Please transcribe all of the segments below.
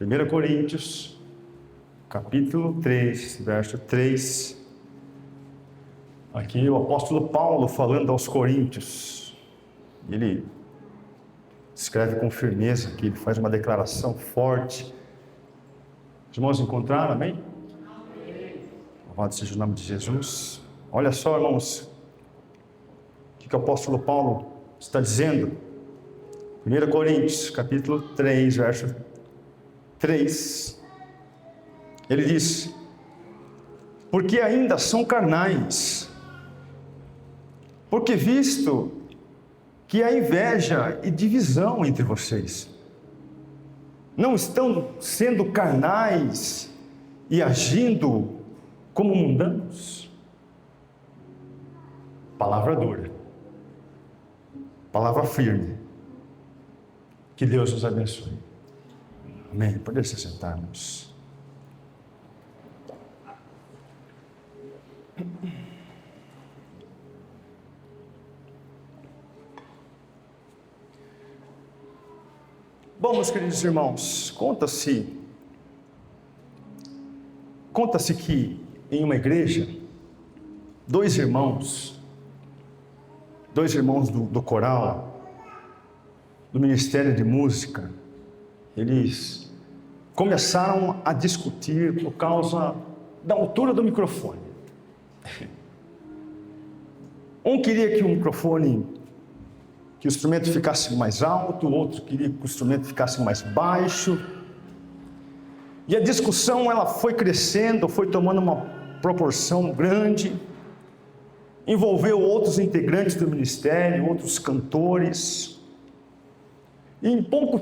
1 Coríntios, capítulo 3, verso 3. Aqui o apóstolo Paulo falando aos Coríntios. Ele escreve com firmeza aqui, ele faz uma declaração forte. Os irmãos encontraram, amém? Louvado seja o nome de Jesus. Olha só, irmãos, o que o apóstolo Paulo está dizendo. 1 Coríntios, capítulo 3, verso 3. Ele diz: porque ainda são carnais, porque visto que há inveja e divisão entre vocês, não estão sendo carnais e agindo como mundanos? Palavra dura, palavra firme. Que Deus nos abençoe. Amém. Pode se sentarmos. Bom, meus queridos irmãos, conta-se que em uma igreja, dois irmãos do coral, do Ministério de Música, eles começaram a discutir por causa da altura do microfone. Um queria que o instrumento ficasse mais alto, o outro queria que o instrumento ficasse mais baixo. E a discussão ela foi crescendo, foi tomando uma proporção grande, envolveu outros integrantes do ministério, outros cantores. E em pouco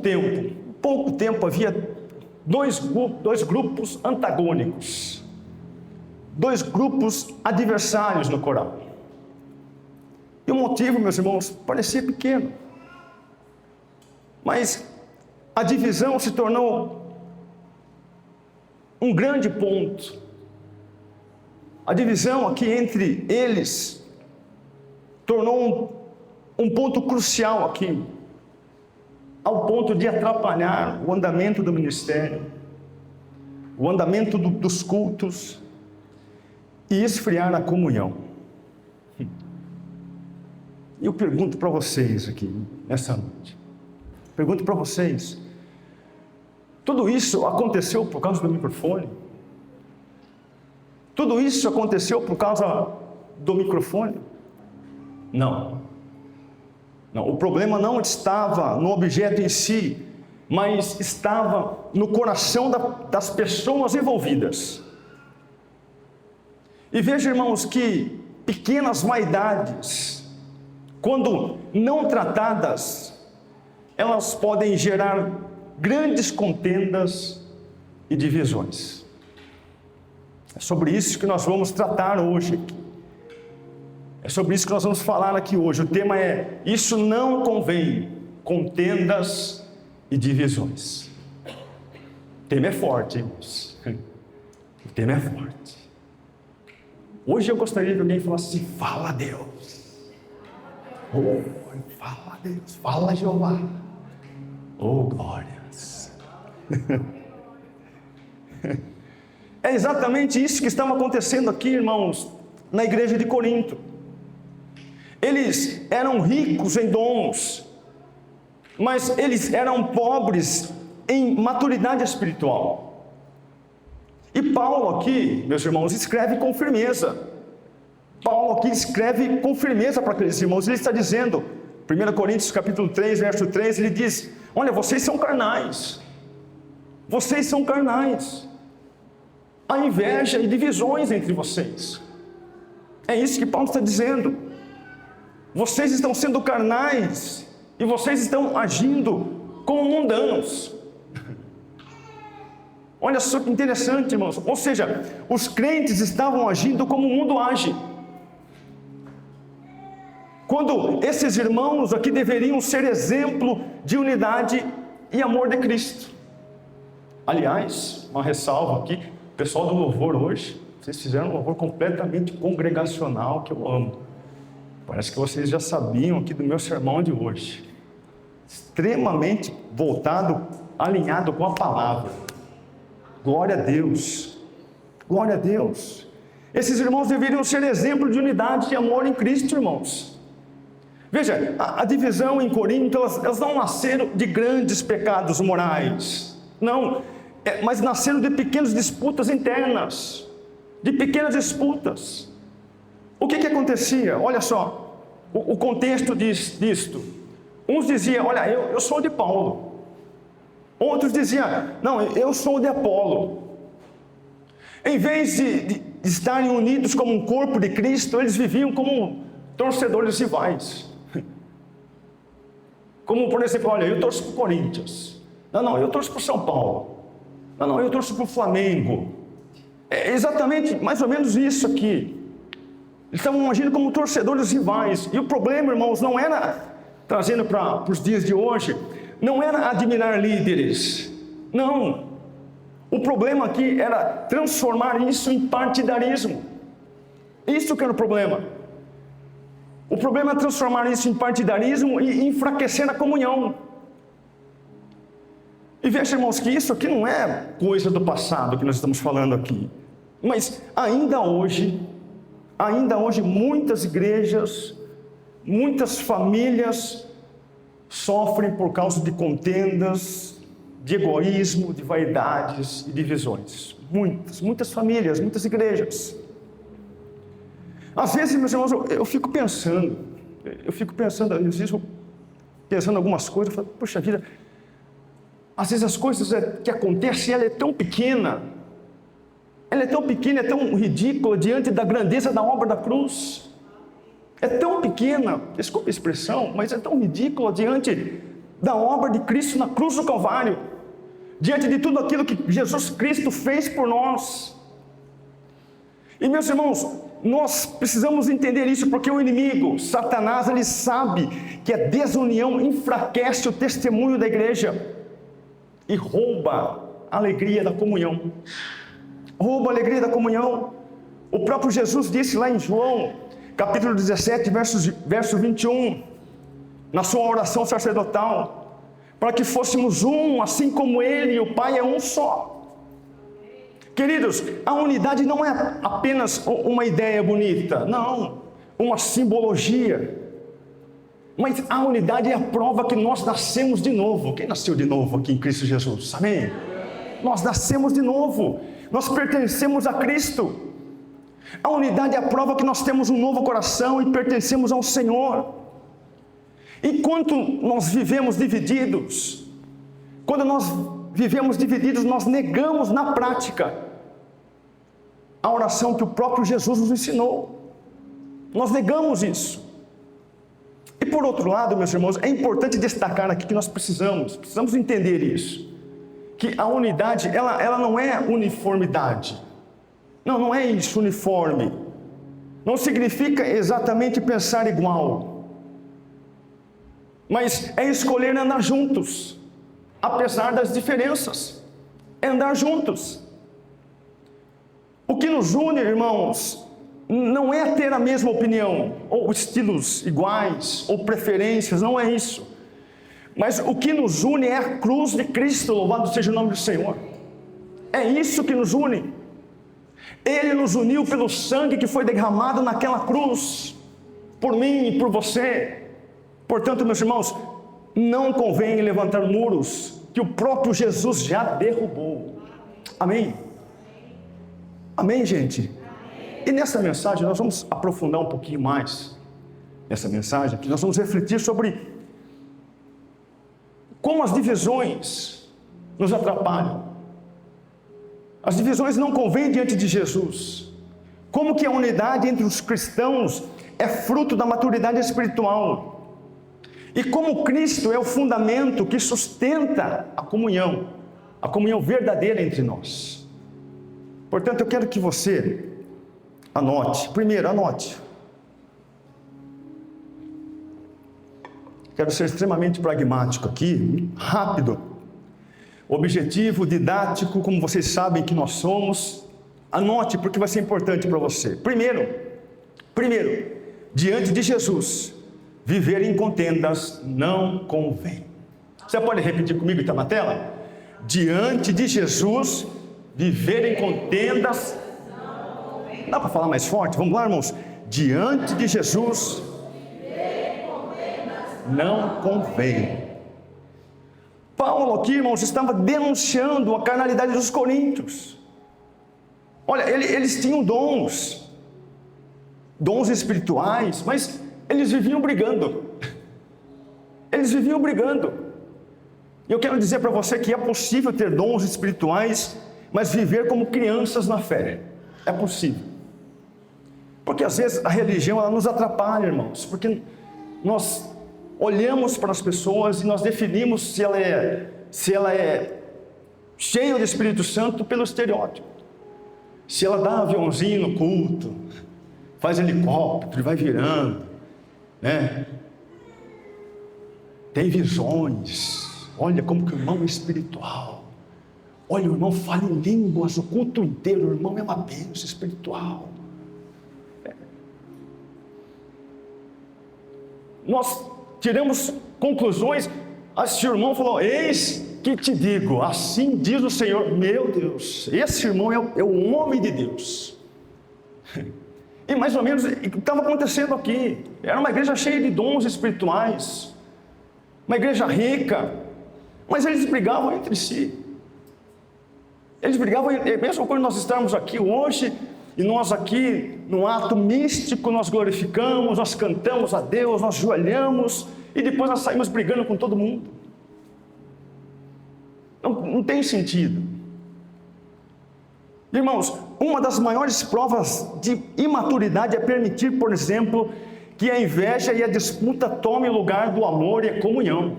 tempo havia dois grupos antagônicos, dois grupos adversários no coral. E o motivo, meus irmãos, parecia pequeno, mas a divisão se tornou um grande ponto. A divisão aqui entre eles tornou um ponto crucial aqui, ao ponto de atrapalhar o andamento do ministério, o andamento dos cultos e esfriar a comunhão. E eu pergunto para vocês aqui, nessa noite, pergunto para vocês, tudo isso aconteceu por causa do microfone? Tudo isso aconteceu por causa do microfone? Não. Não, o problema não estava no objeto em si, mas estava no coração das pessoas envolvidas. E veja, irmãos, que pequenas vaidades, quando não tratadas, elas podem gerar grandes contendas e divisões. É sobre isso que nós vamos tratar hoje aqui. É sobre isso que nós vamos falar aqui hoje. O tema é: isso não convém, contendas e divisões. O tema é forte, irmãos. O tema é forte. Hoje eu gostaria que alguém falasse assim: fala a Deus. Oh, fala a Deus. Fala a Jeová. Oh, glórias. É exatamente isso que estava acontecendo aqui, irmãos, na igreja de Corinto. Eles eram ricos em dons, mas eles eram pobres em maturidade espiritual. E Paulo aqui, meus irmãos, escreve com firmeza. Paulo aqui escreve com firmeza para aqueles irmãos. Ele está dizendo, 1 Coríntios capítulo 3, verso 3, ele diz: olha, vocês são carnais. Vocês são carnais. Há inveja e divisões entre vocês. É isso que Paulo está dizendo. Vocês estão sendo carnais e vocês estão agindo como mundanos. Olha só que interessante, irmãos. Ou seja, os crentes estavam agindo como o mundo age. Quando esses irmãos aqui deveriam ser exemplo de unidade e amor de Cristo. Aliás, uma ressalva aqui, o pessoal do louvor hoje, vocês fizeram um louvor completamente congregacional, que eu amo. Parece que vocês já sabiam aqui do meu sermão de hoje. Extremamente voltado, alinhado com a palavra. Glória a Deus. Glória a Deus. Esses irmãos deveriam ser exemplo de unidade e amor em Cristo, irmãos. Veja, a divisão em Corinto, elas não nasceram de grandes pecados morais. Não, mas nasceram de pequenas disputas internas. De pequenas disputas. O que acontecia? Olha só, o contexto disto. Uns diziam, olha, eu sou de Paulo. Outros diziam, não, eu sou de Apolo. Em vez de estarem unidos como um corpo de Cristo, eles viviam como torcedores rivais. Como, por exemplo, olha, eu torço para o Corinthians. Não, eu torço para o São Paulo. Não, eu torço para o Flamengo. É exatamente, mais ou menos isso aqui. Eles estavam agindo como torcedores rivais. E o problema, irmãos, não era, trazendo para os dias de hoje, não era admirar líderes. Não. O problema aqui era transformar isso em partidarismo. Isso que era o problema. O problema é transformar isso em partidarismo e enfraquecer a comunhão. E veja, irmãos, que isso aqui não é coisa do passado que nós estamos falando aqui. Mas ainda hoje, muitas igrejas, muitas famílias sofrem por causa de contendas, de egoísmo, de vaidades e divisões. Muitas famílias, muitas igrejas. Às vezes, meus irmãos, eu fico pensando algumas coisas, eu falo, poxa vida, às vezes as coisas que acontecem, ela é tão pequena, é tão ridícula diante da grandeza da obra da cruz. É tão pequena, desculpe a expressão, mas é tão ridícula diante da obra de Cristo na cruz do Calvário, diante de tudo aquilo que Jesus Cristo fez por nós. E meus irmãos, nós precisamos entender isso, porque o inimigo, Satanás, ele sabe que a desunião enfraquece o testemunho da igreja e rouba a alegria da comunhão. Rouba a alegria da comunhão. O próprio Jesus disse lá em João, capítulo 17, verso 21, na sua oração sacerdotal, para que fôssemos um, assim como Ele e o Pai é um só. Queridos, a unidade não é apenas uma ideia bonita, não, uma simbologia, mas a unidade é a prova que nós nascemos de novo. Quem nasceu de novo aqui em Cristo Jesus? Amém? Nós nascemos de novo, nós pertencemos a Cristo. A unidade é a prova que nós temos um novo coração e pertencemos ao Senhor. Enquanto nós vivemos divididos, nós negamos na prática a oração que o próprio Jesus nos ensinou. Nós negamos isso. E por outro lado, meus irmãos, é importante destacar aqui que nós precisamos entender isso, que a unidade, ela não é uniformidade. Não é isso, uniforme. Não significa exatamente pensar igual, mas é escolher andar juntos, apesar das diferenças. É andar juntos. O que nos une, irmãos, não é ter a mesma opinião, ou estilos iguais, ou preferências, não é isso. Mas o que nos une é a cruz de Cristo, louvado seja o nome do Senhor. É isso que nos une. Ele nos uniu pelo sangue que foi derramado naquela cruz, por mim e por você. Portanto, meus irmãos, não convém levantar muros que o próprio Jesus já derrubou. Amém? Amém, gente? E nessa mensagem nós vamos aprofundar um pouquinho mais. Nessa mensagem aqui nós vamos refletir sobre como as divisões nos atrapalham. As divisões não convêm diante de Jesus. Como que a unidade entre os cristãos é fruto da maturidade espiritual. E como Cristo é o fundamento que sustenta a comunhão verdadeira entre nós. Portanto, eu quero que você anote. Primeiro, anote. Quero ser extremamente pragmático aqui, rápido, objetivo, didático, como vocês sabem que nós somos. Anote, porque vai ser importante para você. Primeiro, diante de Jesus, viver em contendas não convém. Você pode repetir comigo, está na tela? Diante de Jesus, Viver em contendas. Dá para falar mais forte? Vamos lá, irmãos. Diante de Jesus não convém. Paulo aqui, irmãos, estava denunciando a carnalidade dos coríntios. Olha, eles tinham dons espirituais, mas eles viviam brigando. Eles viviam brigando. E eu quero dizer para você que é possível ter dons espirituais, mas viver como crianças na fé. É possível. Porque às vezes a religião ela nos atrapalha, irmãos, porque nós olhamos para as pessoas e nós definimos se ela é cheia do Espírito Santo pelo estereótipo. Se ela dá aviãozinho no culto, faz helicóptero e vai virando, né? Tem visões. Olha como que o irmão é espiritual. Olha, o irmão fala em línguas o culto inteiro. O irmão é uma bênção espiritual. Nós tiramos conclusões. Esse irmão falou: eis que te digo, assim diz o Senhor. Meu Deus, esse irmão é o homem de Deus. E mais ou menos o que estava acontecendo aqui. Era uma igreja cheia de dons espirituais, uma igreja rica, mas eles brigavam entre si. Eles brigavam, mesmo quando nós estamos aqui hoje, e nós aqui, num ato místico, nós glorificamos, nós cantamos a Deus, nós joelhamos, e depois nós saímos brigando com todo mundo. Não tem sentido. Irmãos, uma das maiores provas de imaturidade é permitir, por exemplo, que a inveja e a disputa tomem lugar do amor e a comunhão.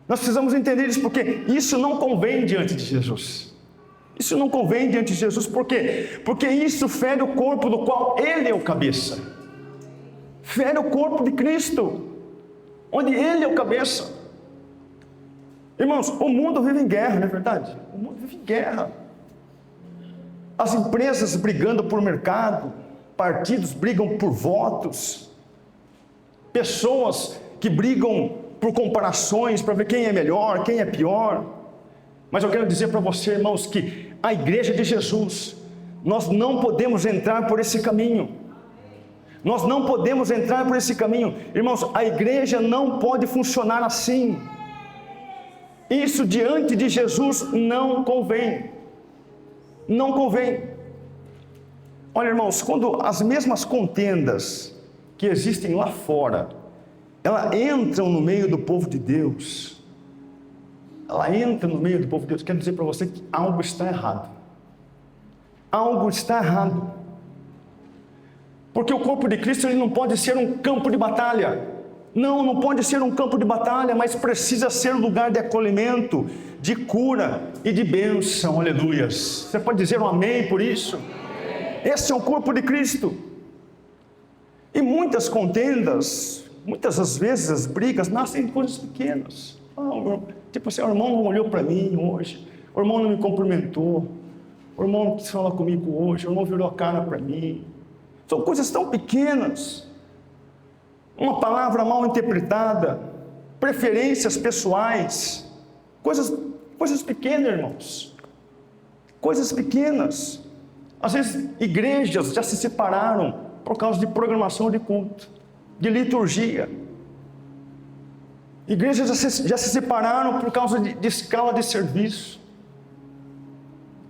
Nós precisamos entender isso, porque isso não convém diante de Jesus. Isso não convém diante de Jesus, por quê? Porque isso fere o corpo do qual Ele é o cabeça. Fere o corpo de Cristo, onde Ele é o cabeça. Irmãos, o mundo vive em guerra, não é verdade? O mundo vive em guerra. As empresas brigando por mercado, partidos brigam por votos, pessoas que brigam por comparações, para ver quem é melhor, quem é pior. Mas eu quero dizer para você, irmãos, que a igreja de Jesus, nós não podemos entrar por esse caminho. Nós não podemos entrar por esse caminho. Irmãos, a igreja não pode funcionar assim. Isso diante de Jesus não convém. Não convém. Olha, irmãos, quando as mesmas contendas que existem lá fora, elas entram no meio do povo de Deus, quero dizer para você que algo está errado. Algo está errado. Porque o corpo de Cristo ele não pode ser um campo de batalha. Não pode ser um campo de batalha, mas precisa ser um lugar de acolhimento, de cura e de bênção. Aleluias. Você pode dizer um amém por isso? Esse é o corpo de Cristo. E muitas contendas, muitas das vezes as brigas nascem de coisas pequenas. Tipo assim, o irmão não olhou para mim hoje, o irmão não me cumprimentou, o irmão não quis falar comigo hoje, o irmão virou a cara para mim. São coisas tão pequenas. Uma palavra mal interpretada, preferências pessoais, coisas pequenas, irmãos. Coisas pequenas. Às vezes igrejas já se separaram por causa de programação de culto, de liturgia. Igrejas já se separaram por causa de escala de serviço.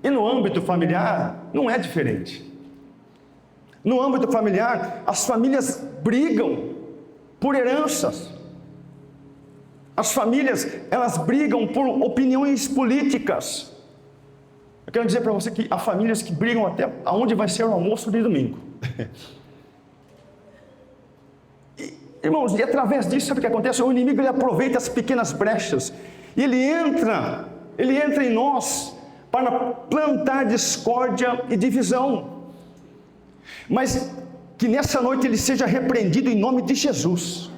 E no âmbito familiar não é diferente. No âmbito familiar, as famílias brigam por heranças. As famílias, elas brigam por opiniões políticas. Eu quero dizer para você que há famílias que brigam até aonde vai ser o almoço de domingo. Irmãos, e através disso, sabe o que acontece? O inimigo ele aproveita as pequenas brechas e ele entra em nós para plantar discórdia e divisão. Mas que nessa noite ele seja repreendido em nome de Jesus.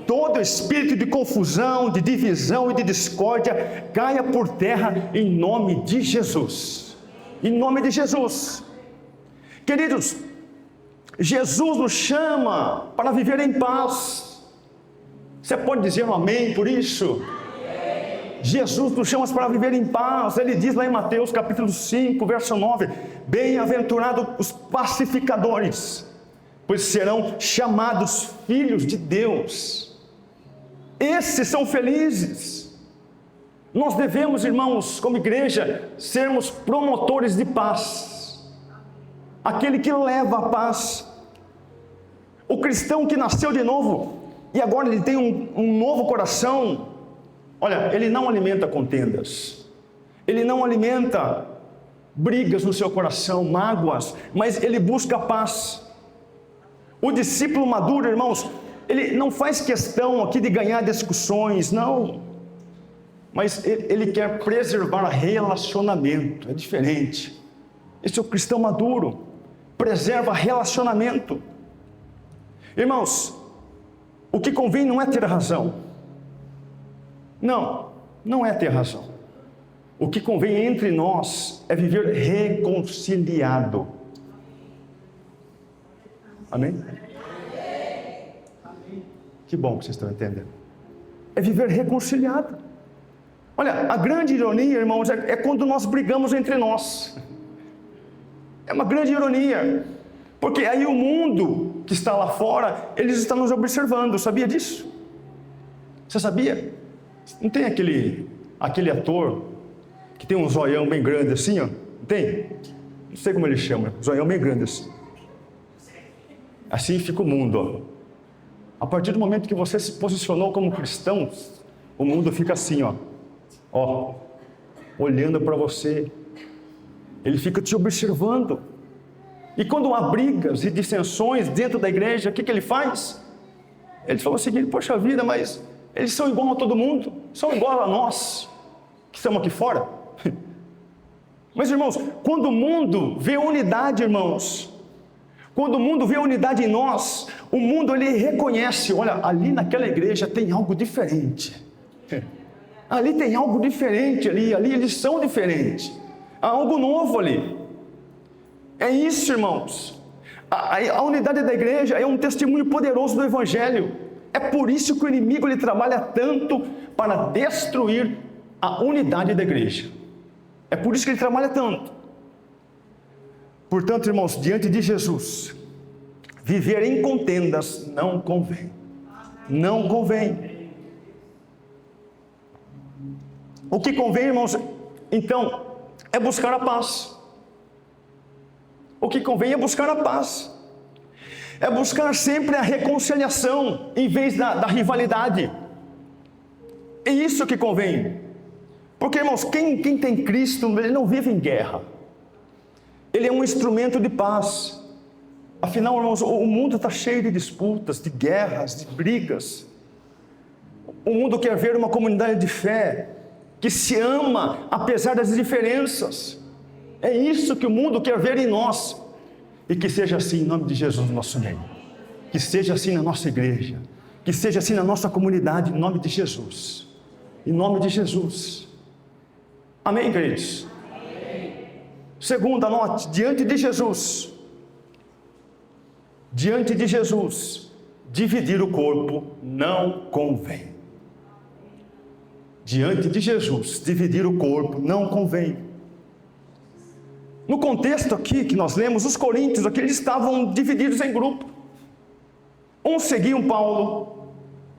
Todo espírito de confusão, de divisão e de discórdia caia por terra em nome de Jesus. Em nome de Jesus. Queridos, Jesus nos chama para viver em paz. Você pode dizer um amém por isso? Jesus nos chama para viver em paz. Ele diz lá em Mateus capítulo 5, verso 9: bem-aventurados os pacificadores, pois serão chamados filhos de Deus. Esses são felizes. Nós devemos, irmãos, como igreja, sermos promotores de paz, aquele que leva a paz. O cristão que nasceu de novo e agora ele tem um novo coração, olha, ele não alimenta contendas, ele não alimenta brigas no seu coração, mágoas, mas ele busca a paz. O discípulo maduro, irmãos, ele não faz questão aqui de ganhar discussões, não, mas ele quer preservar relacionamento, é diferente. Esse é o cristão maduro, preserva relacionamento. Irmãos, o que convém não é ter razão, não é ter razão. O que convém entre nós é viver reconciliado. Amém? Que bom que vocês estão entendendo. É viver reconciliado. Olha, a grande ironia, irmãos, é quando nós brigamos entre nós. É uma grande ironia, porque aí o mundo que está lá fora, eles estão nos observando. Sabia disso? Você sabia? Não tem aquele ator que tem um zoião bem grande assim, ó? Não tem? Não sei como ele chama, zoião bem grande assim. Assim fica o mundo, ó. A partir do momento que você se posicionou como cristão, o mundo fica assim, ó, olhando para você. Ele fica te observando. E quando há brigas e dissensões dentro da igreja, o que ele faz? Ele fala o seguinte: poxa vida, mas eles são igual a todo mundo, são igual a nós, que estamos aqui fora. Mas, irmãos, quando o mundo vê unidade, irmãos, quando o mundo vê unidade em nós, o mundo ele reconhece: olha, ali naquela igreja tem algo diferente. Ali tem algo diferente, ali eles são diferentes. Há algo novo ali. É isso, irmãos. A unidade da igreja é um testemunho poderoso do Evangelho. É por isso que o inimigo ele trabalha tanto para destruir a unidade da igreja. É por isso que ele trabalha tanto. Portanto, irmãos, diante de Jesus, viver em contendas não convém. Não convém. O que convém, irmãos, então, é buscar a paz. O que convém é buscar a paz. É buscar sempre a reconciliação em vez da rivalidade. É isso que convém. Porque, irmãos, quem tem Cristo, ele não vive em guerra. Ele é um instrumento de paz. Afinal, irmãos, o mundo está cheio de disputas, de guerras, de brigas. O mundo quer ver uma comunidade de fé que se ama apesar das diferenças. É isso que o mundo quer ver em nós. E que seja assim em nome de Jesus no nosso meio. Que seja assim na nossa igreja. Que seja assim na nossa comunidade, em nome de Jesus. Em nome de Jesus. Amém, queridos? Amém. Segundo, anote: diante de Jesus, dividir o corpo não convém. Diante de Jesus, dividir o corpo não convém. No contexto aqui que nós lemos, os coríntios aqui, eles estavam divididos em grupo. Uns seguiam Paulo,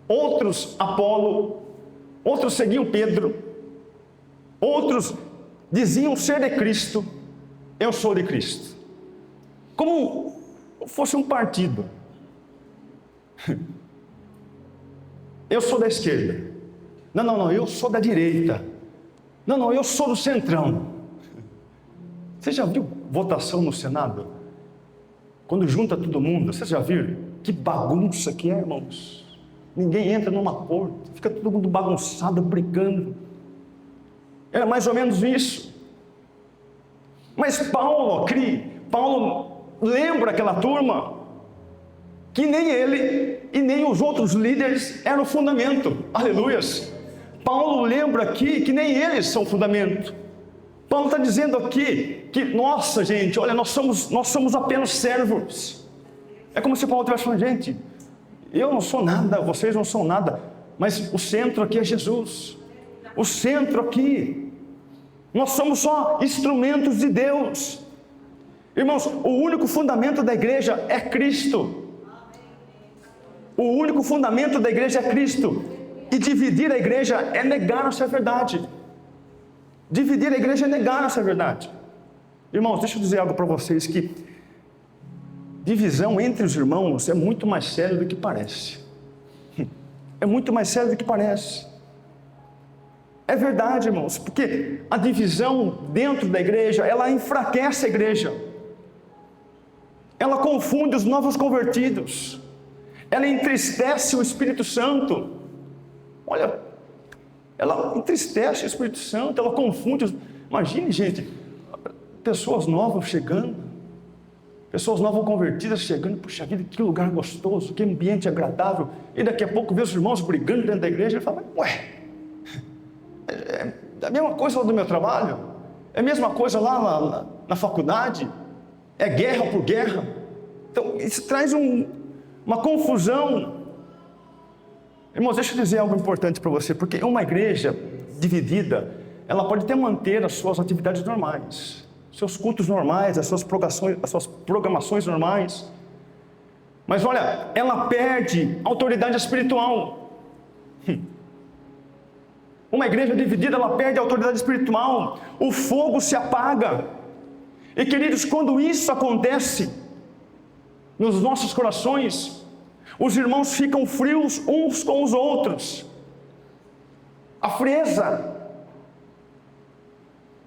outros Apolo, outros seguiam Pedro, outros diziam ser de Cristo. Eu sou de Cristo. Como fosse um partido. Eu sou da esquerda. Não, eu sou da direita. Não, eu sou do centrão. Você já viu votação no Senado? Quando junta todo mundo, vocês já viram? Que bagunça que é, irmãos. Ninguém entra numa corte, fica todo mundo bagunçado, brigando. Era mais ou menos isso. Mas Paulo lembra aquela turma que nem ele e nem os outros líderes eram o fundamento. Aleluias. Paulo lembra aqui que nem eles são o fundamento. Paulo está dizendo aqui que, nossa gente, olha, nós somos apenas servos. É como se Paulo estivesse falando: gente, eu não sou nada, vocês não são nada, mas o centro aqui é Jesus. o centro aqui. Nós somos só instrumentos de Deus. Irmãos, o único fundamento da igreja é Cristo. O único fundamento da igreja é Cristo. E dividir a igreja é negar essa verdade. Dividir a igreja é negar essa verdade. Irmãos, deixa eu dizer algo para vocês, que divisão entre os irmãos é muito mais sério do que parece. É muito mais sério do que parece. É verdade, irmãos, porque a divisão dentro da igreja, ela enfraquece a igreja. Ela confunde os novos convertidos. Ela entristece o Espírito Santo. Olha, ela entristece o Espírito Santo, ela confunde. Imagine, gente, pessoas novas chegando, pessoas novas convertidas chegando. Puxa vida, que lugar gostoso, que ambiente agradável. E daqui a pouco vê os irmãos brigando dentro da igreja. Ele fala, ué, é a mesma coisa lá do meu trabalho, é a mesma coisa lá na faculdade, é guerra por guerra. Então isso traz uma confusão. Irmãos, deixa eu dizer algo importante para você, porque uma igreja dividida, ela pode até manter as suas atividades normais, seus cultos normais, as suas programações normais, mas olha, ela perde autoridade espiritual. Uma igreja dividida, ela perde a autoridade espiritual, o fogo se apaga. E queridos, quando isso acontece nos nossos corações, os irmãos ficam frios uns com os outros. A frieza.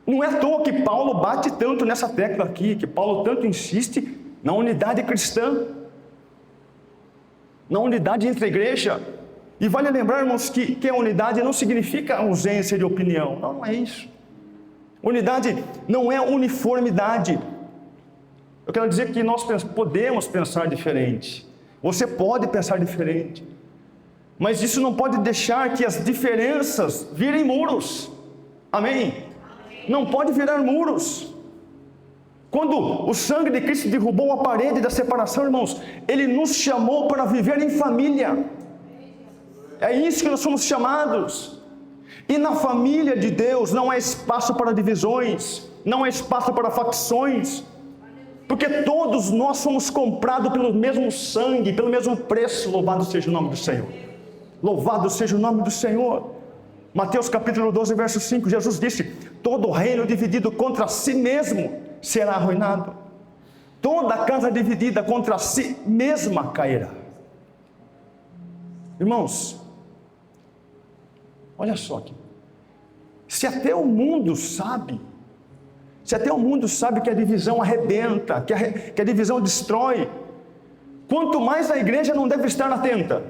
Não é à toa que Paulo bate tanto nessa tecla aqui, que Paulo tanto insiste na unidade cristã, na unidade entre a igreja. E vale lembrar, irmãos, que a unidade não significa ausência de opinião. Não é isso. Unidade não é uniformidade. Eu quero dizer que nós podemos pensar diferente. Você pode pensar diferente. Mas isso não pode deixar que as diferenças virem muros. Amém? Não pode virar muros. Quando o sangue de Cristo derrubou a parede da separação, irmãos, Ele nos chamou para viver em família. É isso que nós somos chamados. E na família de Deus não há espaço para divisões, não há espaço para facções, porque todos nós somos comprados pelo mesmo sangue, pelo mesmo preço. Louvado seja o nome do Senhor. Louvado seja o nome do Senhor. Mateus capítulo 12, verso 5, Jesus disse: todo reino dividido contra si mesmo será arruinado. Toda casa dividida contra si mesma cairá. Irmãos, olha só aqui. Se até o mundo sabe que a divisão arrebenta, que a divisão destrói, quanto mais a igreja não deve estar atenta.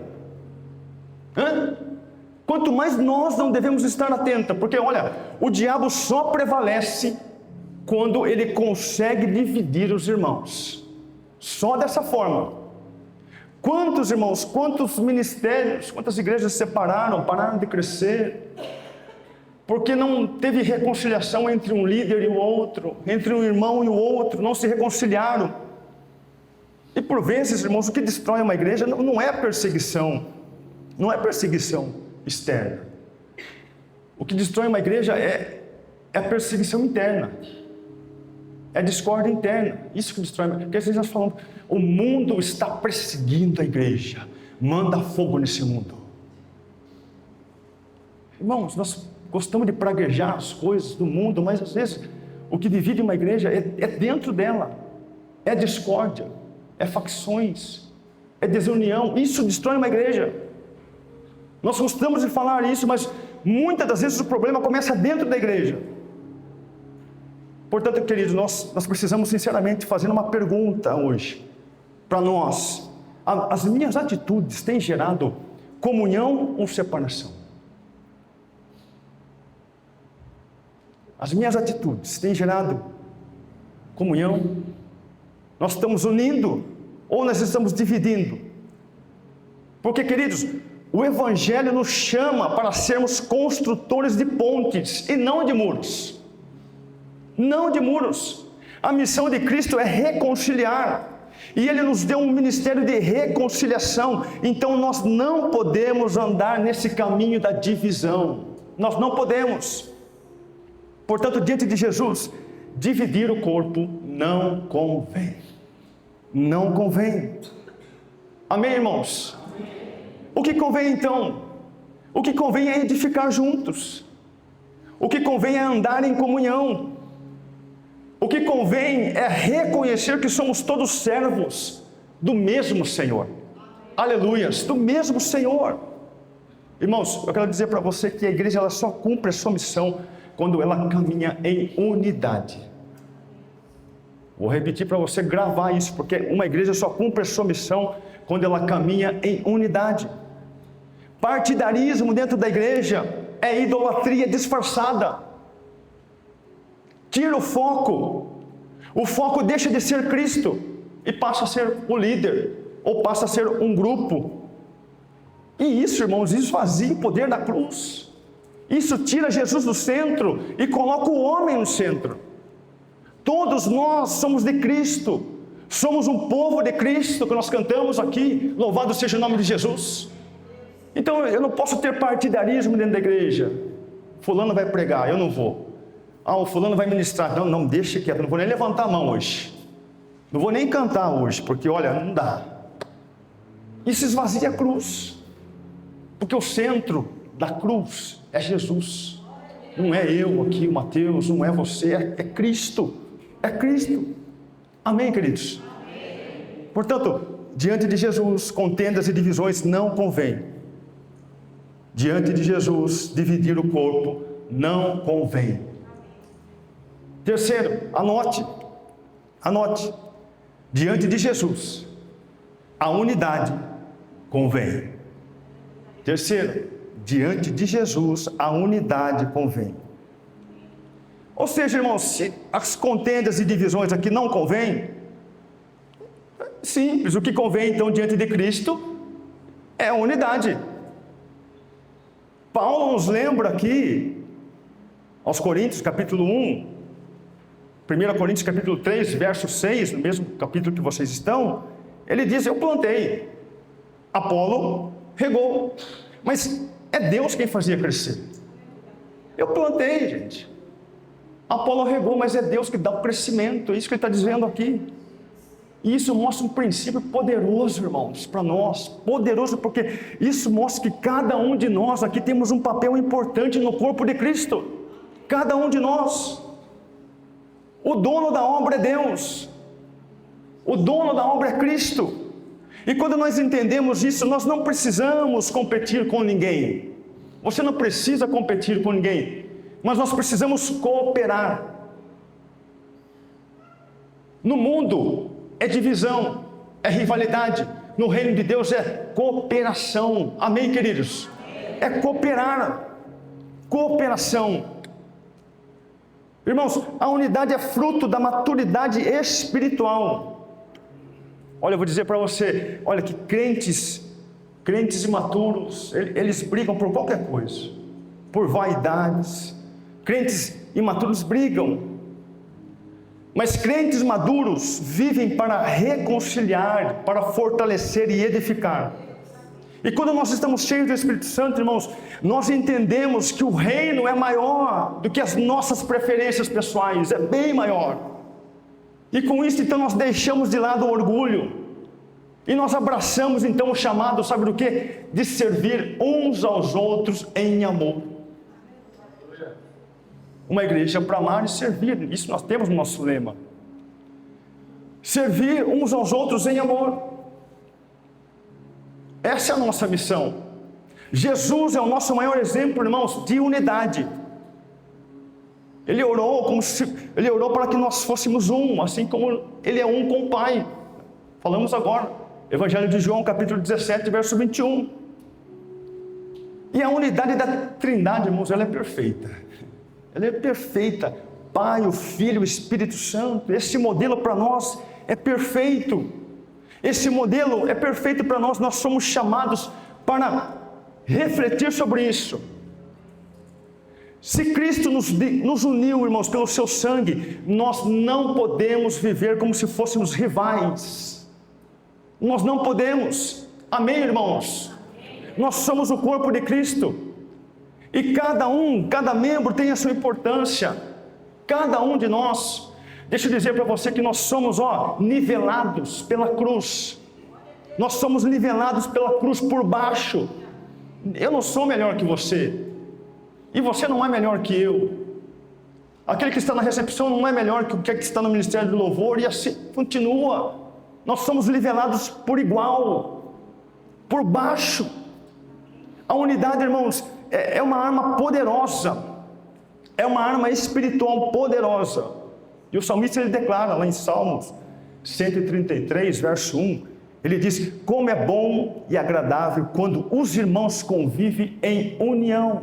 Quanto mais nós não devemos estar atenta, porque olha, o diabo só prevalece quando ele consegue dividir os irmãos. Só dessa forma. Quantos irmãos, quantos ministérios, quantas igrejas se separaram, pararam de crescer, porque não teve reconciliação entre um líder e o outro, entre um irmão e o outro, não se reconciliaram. E por vezes, irmãos, o que destrói uma igreja não é a perseguição, não é perseguição externa. O que destrói uma igreja é a perseguição interna, é a discórdia interna. Isso que destrói. Porque às vezes nós falamos, o mundo está perseguindo a igreja, manda fogo nesse mundo. Irmãos, nós gostamos de praguejar as coisas do mundo, mas às vezes o que divide uma igreja é dentro dela, é discórdia, é facções, é desunião. Isso destrói uma igreja. Nós gostamos de falar isso, mas muitas das vezes o problema começa dentro da igreja. Portanto, queridos, nós precisamos sinceramente fazer uma pergunta hoje para nós. As minhas atitudes têm gerado comunhão ou separação? As minhas atitudes têm gerado comunhão? Nós estamos unindo ou nós estamos dividindo? Porque, queridos, o Evangelho nos chama para sermos construtores de pontes e não de muros. Não de muros. A missão de Cristo é reconciliar. E Ele nos deu um ministério de reconciliação. Então nós não podemos andar nesse caminho da divisão. Nós não podemos. Portanto, diante de Jesus, dividir o corpo não convém. Não convém. Amém, irmãos? O que convém então? O que convém é edificar juntos. O que convém é andar em comunhão. O que convém é reconhecer que somos todos servos do mesmo Senhor. Aleluias, do mesmo Senhor. Irmãos, eu quero dizer para você que a igreja ela só cumpre a sua missão quando ela caminha em unidade. Vou repetir para você gravar isso, porque uma igreja só cumpre a sua missão quando ela caminha em unidade. Partidarismo dentro da igreja é idolatria disfarçada. Tira o foco deixa de ser Cristo e passa a ser o líder, ou passa a ser um grupo. E isso, irmãos, esvazia o poder da cruz. Isso tira Jesus do centro e coloca o homem no centro. Todos nós somos de Cristo, somos um povo de Cristo, que nós cantamos aqui, louvado seja o nome de Jesus. Então eu não posso ter partidarismo dentro da igreja. Fulano vai pregar, eu não vou. O fulano vai ministrar, não, deixa quieto, não vou nem levantar a mão hoje. Não vou nem cantar hoje, porque olha, não dá. Isso esvazia a cruz, porque o centro da cruz é Jesus. Não é eu aqui, o Mateus, não é você, é Cristo. É Cristo. Amém, queridos? Amém. Portanto, diante de Jesus, contendas e divisões não convém. Diante de Jesus, dividir o corpo não convém. Terceiro, anote. Diante de Jesus, a unidade convém. Terceiro, diante de Jesus, a unidade convém. Ou seja, irmãos, se as contendas e divisões aqui não convêm, simples, o que convém então diante de Cristo é a unidade. Paulo nos lembra aqui, aos Coríntios, capítulo 1, 1 Coríntios, capítulo 3, verso 6, no mesmo capítulo que vocês estão, ele diz, eu plantei, Apolo regou, mas é Deus quem fazia crescer. Eu plantei, gente. Apolo regou, mas é Deus que dá o crescimento, é isso que ele está dizendo aqui. E isso mostra um princípio poderoso, irmãos, para nós, poderoso, porque isso mostra que cada um de nós aqui temos um papel importante no corpo de Cristo, cada um de nós. O dono da obra é Deus, o dono da obra é Cristo, e quando nós entendemos isso, nós não precisamos competir com ninguém, você não precisa competir com ninguém, mas nós precisamos cooperar. No mundo é divisão, é rivalidade, no reino de Deus é cooperação. Amém, queridos? É cooperar, cooperação. Irmãos, a unidade é fruto da maturidade espiritual. Olha, eu vou dizer para você, olha que crentes imaturos, eles brigam por qualquer coisa, por vaidades. Crentes imaturos brigam, mas crentes maduros vivem para reconciliar, para fortalecer e edificar. E quando nós estamos cheios do Espírito Santo, irmãos, nós entendemos que o reino é maior do que as nossas preferências pessoais, é bem maior. E com isso, então, nós deixamos de lado o orgulho, e nós abraçamos, então, o chamado, sabe do quê? De servir uns aos outros em amor. Uma igreja para amar e servir, isso nós temos no nosso lema. Servir uns aos outros em amor. Essa é a nossa missão. Jesus é o nosso maior exemplo, irmãos, de unidade. Ele orou para que nós fôssemos um, assim como Ele é um com o Pai. Falamos agora, Evangelho de João, capítulo 17, verso 21. E a unidade da Trindade, irmãos, ela é perfeita. Ela é perfeita. Pai, o Filho, o Espírito Santo. Esse modelo para nós é perfeito. Esse modelo é perfeito para nós. Nós somos chamados para refletir sobre isso. Se Cristo nos uniu, irmãos, pelo seu sangue, nós não podemos viver como se fôssemos rivais. Nós não podemos. Amém, irmãos? Nós somos o corpo de Cristo. E cada membro tem a sua importância. Cada um de nós. Deixa eu dizer para você que nós somos, nivelados pela cruz. Nós somos nivelados pela cruz por baixo. Eu não sou melhor que você. E você não é melhor que eu. Aquele que está na recepção não é melhor que o que está no ministério do louvor. E assim continua. Nós somos nivelados por igual. Por baixo. A unidade, irmãos, é uma arma poderosa. É uma arma espiritual poderosa. E o salmista ele declara lá em Salmos 133, verso 1, ele diz: como é bom e agradável quando os irmãos convivem em união.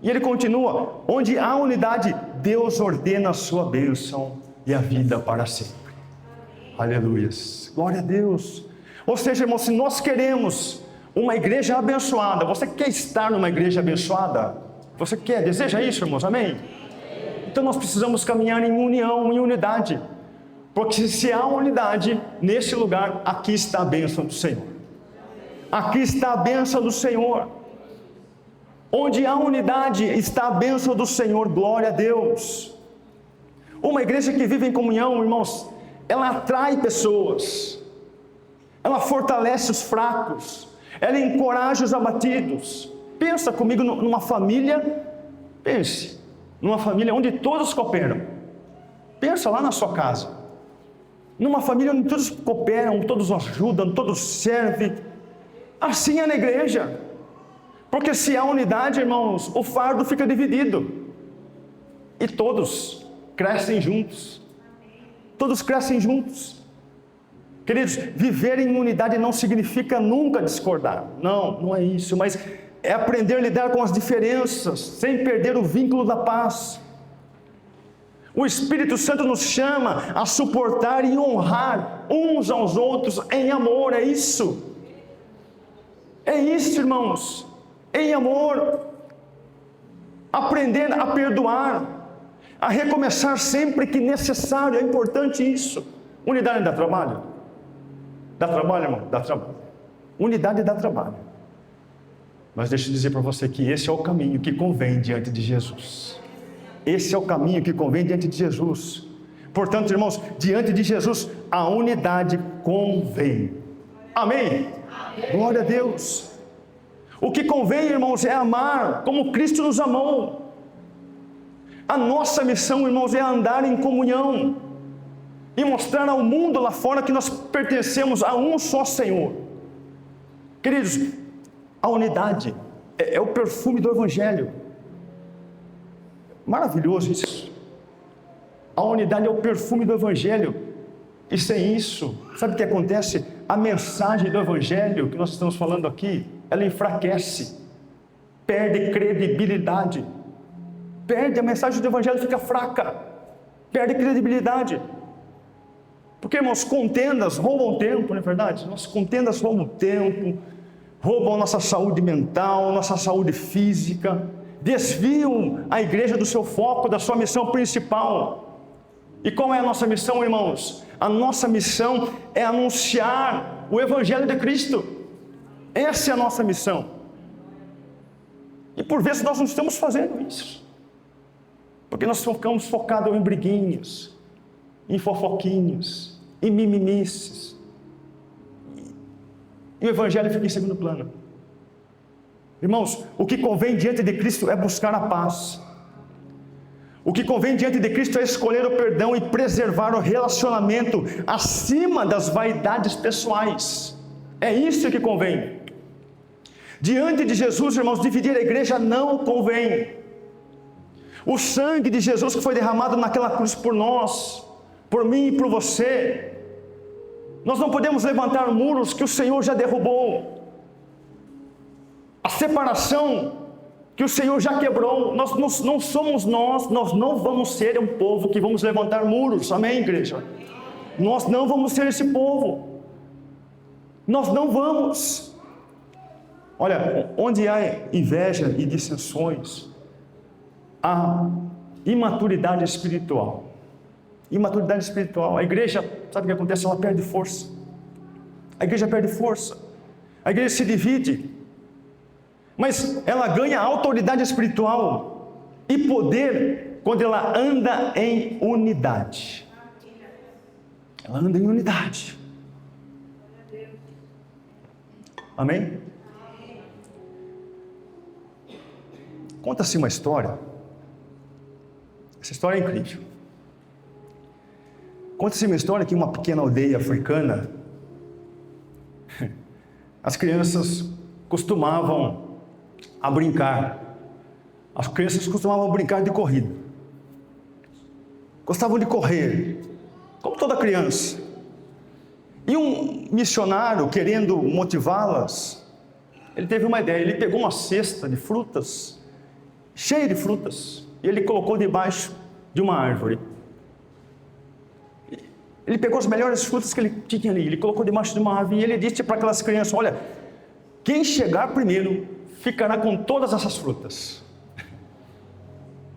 E ele continua: onde há unidade, Deus ordena a sua bênção e a vida para sempre. Aleluias, glória a Deus. Ou seja, irmãos, se nós queremos uma igreja abençoada, você quer estar numa igreja abençoada? Você quer, deseja isso, irmãos? Amém? Então nós precisamos caminhar em união, em unidade. Porque se há unidade nesse lugar, aqui está a bênção do Senhor. Aqui está a bênção do Senhor. Onde há unidade está a bênção do Senhor, glória a Deus. Uma igreja que vive em comunhão, irmãos, ela atrai pessoas. Ela fortalece os fracos. Ela encoraja os abatidos. Pensa comigo numa família, pense, numa família onde todos cooperam. Pensa lá na sua casa. Numa família onde todos cooperam, todos ajudam, todos servem. Assim é na igreja. Porque se há unidade, irmãos, o fardo fica dividido. E todos crescem juntos. Todos crescem juntos. Queridos, viver em unidade não significa nunca discordar. Não é isso, mas é aprender a lidar com as diferenças, sem perder o vínculo da paz. O Espírito Santo nos chama a suportar e honrar uns aos outros em amor, é isso. É isso, irmãos, em amor. Aprender a perdoar, a recomeçar sempre que necessário, é importante isso. Unidade dá trabalho? Dá trabalho, irmão? Dá trabalho. Unidade dá trabalho. Mas deixa eu dizer para você que esse é o caminho que convém diante de Jesus. Esse é o caminho que convém diante de Jesus. Portanto, irmãos, diante de Jesus, a unidade convém. Amém? Amém. Glória a Deus. O que convém, irmãos, é amar como Cristo nos amou. A nossa missão, irmãos, é andar em comunhão e mostrar ao mundo lá fora que nós pertencemos a um só Senhor. Queridos, a unidade é o perfume do Evangelho. Maravilhoso isso. A unidade é o perfume do Evangelho. E sem isso, sabe o que acontece? A mensagem do Evangelho que nós estamos falando aqui, ela enfraquece, perde credibilidade. Perde, a mensagem do Evangelho fica fraca, perde credibilidade. Porque, irmãos, contendas roubam tempo, não é verdade? Nossas contendas roubam tempo, roubam nossa saúde mental, nossa saúde física, desviam a igreja do seu foco, da sua missão principal. E qual é a nossa missão, irmãos? A nossa missão é anunciar o Evangelho de Cristo. Essa é a nossa missão. E por vezes nós não estamos fazendo isso, porque nós ficamos focados em briguinhas, em fofoquinhas, em mimimices. E o Evangelho fica em segundo plano. Irmãos, o que convém diante de Cristo é buscar a paz. O que convém diante de Cristo é escolher o perdão e preservar o relacionamento acima das vaidades pessoais. É isso que convém. Diante de Jesus, irmãos, dividir a igreja não convém. O sangue de Jesus que foi derramado naquela cruz por nós, por mim e por você, nós não podemos levantar muros que o Senhor já derrubou. A separação que o Senhor já quebrou, não somos nós não vamos ser um povo que vamos levantar muros, amém, igreja? Nós não vamos ser esse povo, nós não vamos. Olha, onde há inveja e dissensões, há imaturidade espiritual. Imaturidade espiritual, a igreja, sabe o que acontece? Ela perde força, a igreja perde força, a igreja se divide. Mas ela ganha autoridade espiritual e poder quando ela anda em unidade. Ela anda em unidade. Amém? Conta-se uma história. Essa história é incrível. Conta-se uma história que em uma pequena aldeia africana, as crianças costumavam a brincar. As crianças costumavam brincar de corrida. Gostavam de correr, como toda criança. E um missionário, querendo motivá-las, ele teve uma ideia. Ele pegou uma cesta de frutas, cheia de frutas, e ele colocou debaixo de uma árvore. Ele pegou as melhores frutas que ele tinha ali, ele colocou debaixo de uma árvore, e ele disse para aquelas crianças: olha, quem chegar primeiro ficará com todas essas frutas.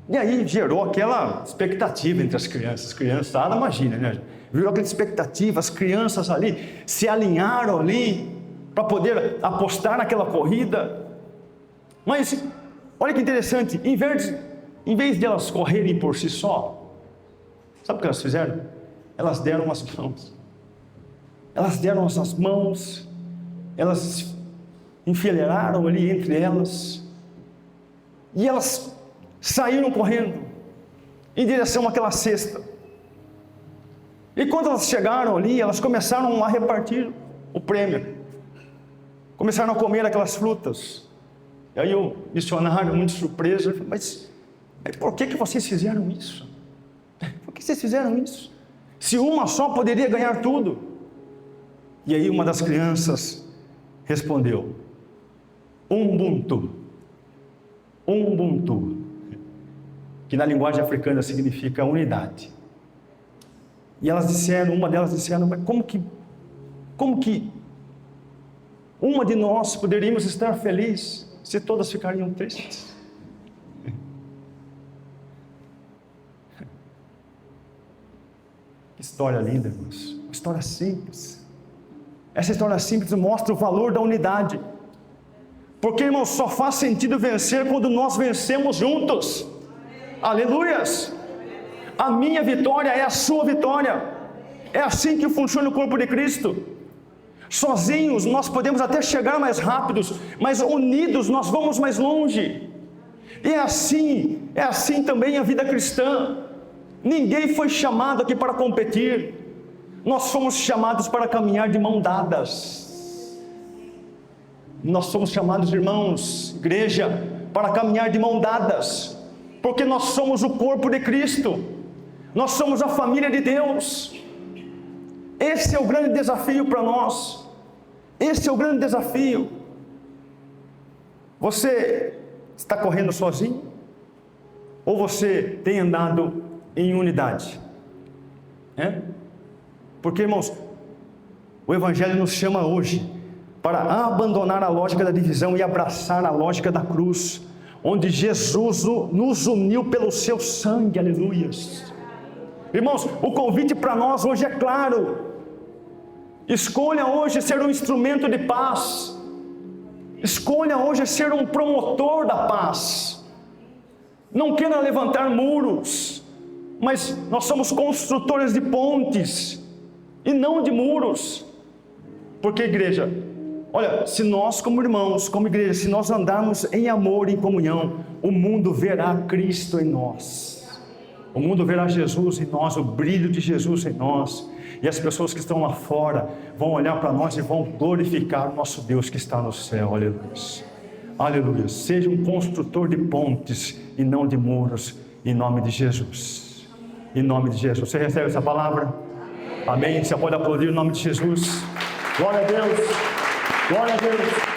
E aí gerou aquela expectativa entre as criançadas, imagina, né? Virou aquela expectativa, as crianças ali se alinharam ali para poder apostar naquela corrida. Mas olha que interessante, em vez de elas correrem por si só, sabe o que elas fizeram? Elas deram as mãos. Elas deram as mãos, elas se enfileiraram ali entre elas, e elas saíram correndo em direção àquela cesta. E quando elas chegaram ali, elas começaram a repartir o prêmio. Começaram a comer aquelas frutas. E aí o missionário, muito surpreso, falou: mas por que vocês fizeram isso? Por que vocês fizeram isso? Se uma só poderia ganhar tudo. E aí uma das crianças respondeu: Ubuntu. Ubuntu, que na linguagem africana significa unidade. E elas disseram, uma delas disseram: mas como que uma de nós poderíamos estar feliz se todas ficariam tristes? Que história linda, irmãos. Uma história simples. Essa história simples mostra o valor da unidade. Porque, irmãos, só faz sentido vencer quando nós vencemos juntos. Aleluias! A minha vitória é a sua vitória. É assim que funciona o corpo de Cristo. Sozinhos nós podemos até chegar mais rápidos, mas unidos nós vamos mais longe. E é assim também a vida cristã. Ninguém foi chamado aqui para competir. Nós fomos chamados para caminhar de mão dadas. Nós somos chamados, irmãos, igreja, para caminhar de mão dadas, porque nós somos o corpo de Cristo, nós somos a família de Deus. Esse é o grande desafio para nós. Esse é o grande desafio. Você está correndo sozinho? Ou você tem andado em unidade? Porque, irmãos, o Evangelho nos chama hoje para abandonar a lógica da divisão e abraçar a lógica da cruz, onde Jesus nos uniu pelo seu sangue, aleluias. Irmãos, o convite para nós hoje é claro: escolha hoje ser um instrumento de paz, escolha hoje ser um promotor da paz. Não queira levantar muros, mas nós somos construtores de pontes e não de muros. Porque, igreja, olha, se nós como irmãos, como igreja, se nós andarmos em amor e em comunhão, o mundo verá Cristo em nós. O mundo verá Jesus em nós, o brilho de Jesus em nós. E as pessoas que estão lá fora vão olhar para nós e vão glorificar o nosso Deus que está no céu. Aleluia. Aleluia. Seja um construtor de pontes e não de muros, em nome de Jesus. Em nome de Jesus. Você recebe essa palavra? Amém. Você pode aplaudir em nome de Jesus. Glória a Deus. Glória a Deus.